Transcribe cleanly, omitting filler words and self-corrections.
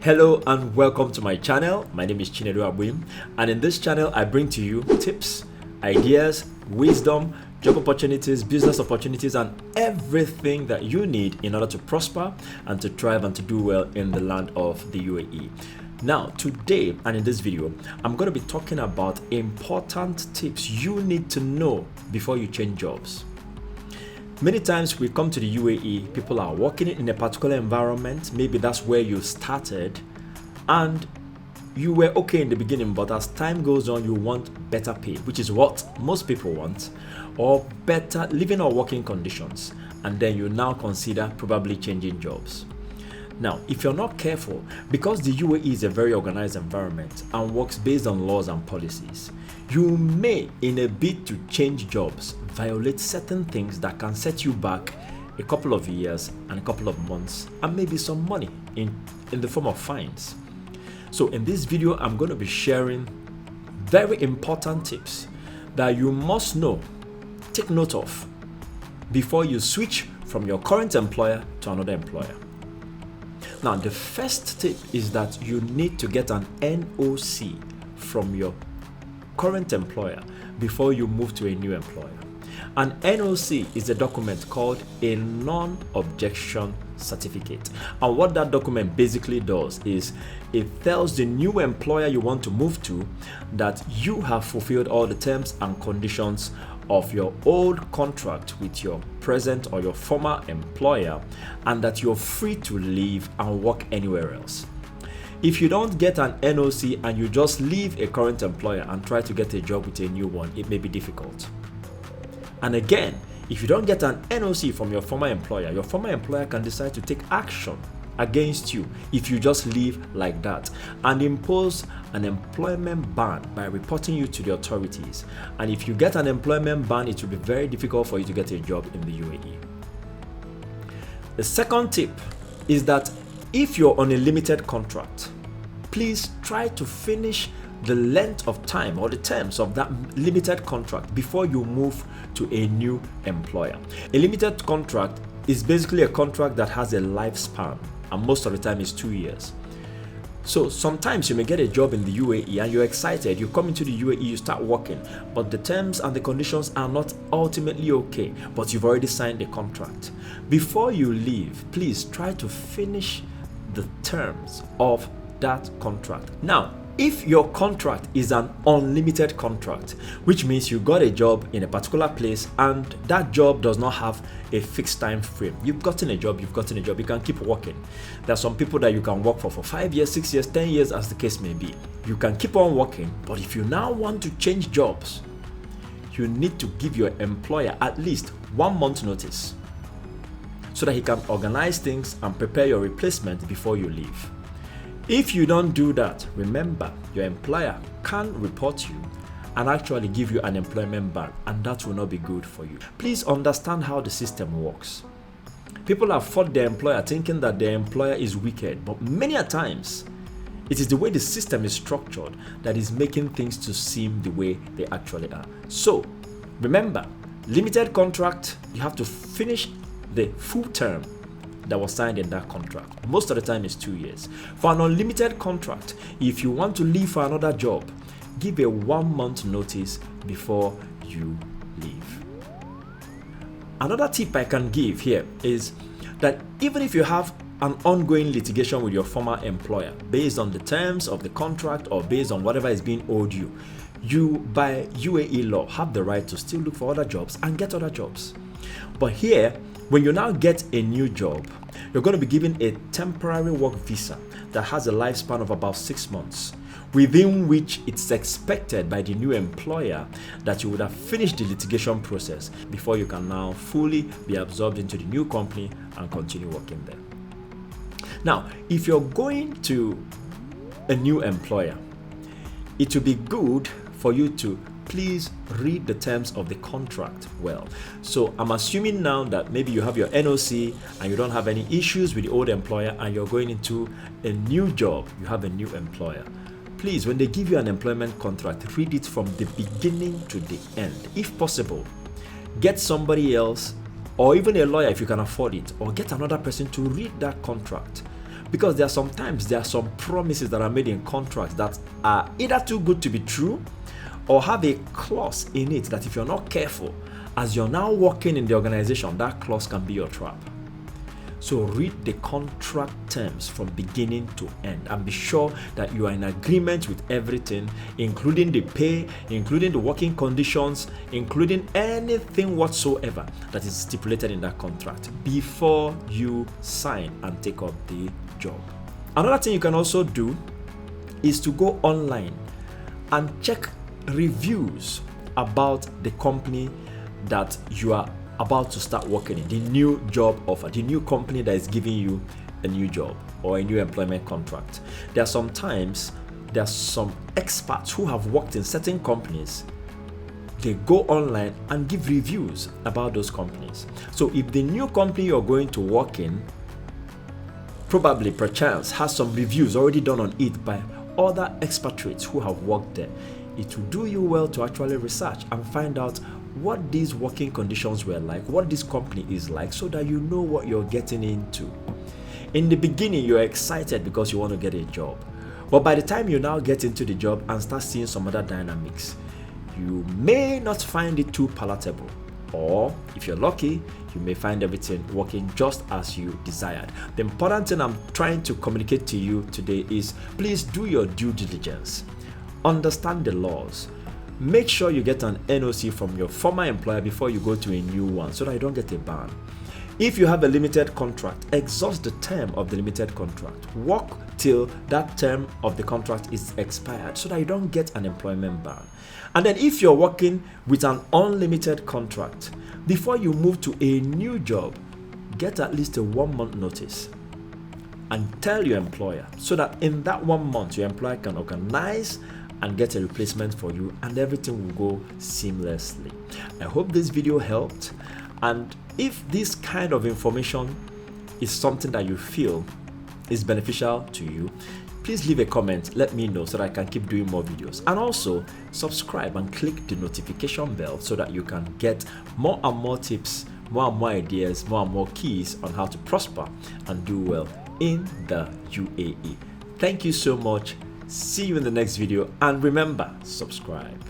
Hello and welcome to my channel. My name is United Arab Emirates, and in this channel I bring to you tips, ideas, wisdom, job opportunities, business opportunities, and everything that you need in order to prosper and to thrive and to do well in the land of the UAE. Now, today and in this video, I'm going to be talking about important tips you need to know before you change jobs. Many times we come to the UAE, people are working in a particular environment, maybe that's where you started, and you were okay in the beginning, but as time goes on, you want better pay, which is what most people want, or better living or working conditions, and then you now consider probably changing jobs. Now, if you're not careful, because the UAE is a very organized environment and works based on laws and policies, you may, in a bid to change jobs, violate certain things that can set you back a couple of years and a couple of months and maybe some money in the form of fines. So in this video, I'm going to be sharing very important tips that you must know, take note of, before you switch from your current employer to another employer. Now, the first tip is that you need to get an NOC from your current employer before you move to a new employer. An NOC is a document called a non-objection certificate. And what that document basically does is it tells the new employer you want to move to that you have fulfilled all the terms and conditions of your old contract with your present or your former employer, and that you're free to leave and work anywhere else. If you don't get an NOC and you just leave a current employer and try to get a job with a new one, it may be difficult. And again, if you don't get an NOC from your former employer can decide to take action against you if you just leave like that and impose an employment ban by reporting you to the authorities. And if you get an employment ban, it will be very difficult for you to get a job in the UAE. The second tip is that if you're on a limited contract, please try to finish the length of time or the terms of that limited contract before you move to a new employer. A limited contract is basically a contract that has a lifespan, and most of the time is 2 years. So sometimes you may get a job in the UAE and you're excited, you come into the UAE, you start working, but the terms and the conditions are not ultimately okay, but you've already signed a contract. Before you leave, please try to finish the terms of that contract. Now, if your contract is an unlimited contract, which means you got a job in a particular place and that job does not have a fixed time frame, you've gotten a job, you can keep working. There are some people that you can work for 5 years, 6 years, 10 years, as the case may be. You can keep on working, but if you now want to change jobs, you need to give your employer at least 1 month notice so that he can organize things and prepare your replacement before you leave. If you don't do that, remember, your employer can report you and actually give you an employment ban, and that will not be good for you. Please understand how the system works. People have fought their employer thinking that their employer is wicked, but many a times it is the way the system is structured that is making things to seem the way they actually are. So remember, limited contract, you have to finish the full term that was signed in that contract. Most of the time is 2 years. For an unlimited contract, if you want to leave for another job, give a 1 month notice before you leave. Another tip I can give here is that even if you have an ongoing litigation with your former employer based on the terms of the contract or based on whatever is being owed you, you by UAE law have the right to still look for other jobs and get other jobs. But here, when you now get a new job, you're going to be given a temporary work visa that has a lifespan of about 6 months, within which it's expected by the new employer that you would have finished the litigation process before you can now fully be absorbed into the new company and continue working there. Now, if you're going to a new employer, it will be good for you to please read the terms of the contract well. So I'm assuming now that maybe you have your NOC and you don't have any issues with the old employer and you're going into a new job, you have a new employer. Please, when they give you an employment contract, read it from the beginning to the end. If possible, get somebody else or even a lawyer if you can afford it, or get another person to read that contract, Because there are some promises that are made in contracts that are either too good to be true or have a clause in it that if you're not careful, as you're now working in the organization, that clause can be your trap. So read the contract terms from beginning to end and be sure that you are in agreement with everything, including the pay, including the working conditions, including anything whatsoever that is stipulated in that contract before you sign and take up the job. Another thing you can also do is to go online and check reviews about the company that you are about to start working in, the new job offer, the new company that is giving you a new job or a new employment contract. There are some experts who have worked in certain companies. They go online and give reviews about those companies. So if the new company you're going to work in probably perchance has some reviews already done on it by other expatriates who have worked there, it will do you well to actually research and find out what these working conditions were like, what this company is like, so that you know what you're getting into. In the beginning, you're excited because you want to get a job. But by the time you now get into the job and start seeing some other dynamics, you may not find it too palatable. Or if you're lucky, you may find everything working just as you desired. The important thing I'm trying to communicate to you today is please do your due diligence. Understand the laws. Make sure you get an NOC from your former employer before you go to a new one so that you don't get a ban. If you have a limited contract, exhaust the term of the limited contract. Work till that term of the contract is expired so that you don't get an employment ban. And then if you're working with an unlimited contract, before you move to a new job, get at least a 1 month notice and tell your employer so that in that 1 month your employer can organize and get a replacement for you and everything will go seamlessly. I hope this video helped, and if this kind of information is something that you feel is beneficial to you, please leave a comment, let me know so that I can keep doing more videos. And also subscribe and click the notification bell so that you can get more and more tips, more and more ideas, more and more keys on how to prosper and do well in the UAE. Thank you so much. See you in the next video, and remember, subscribe.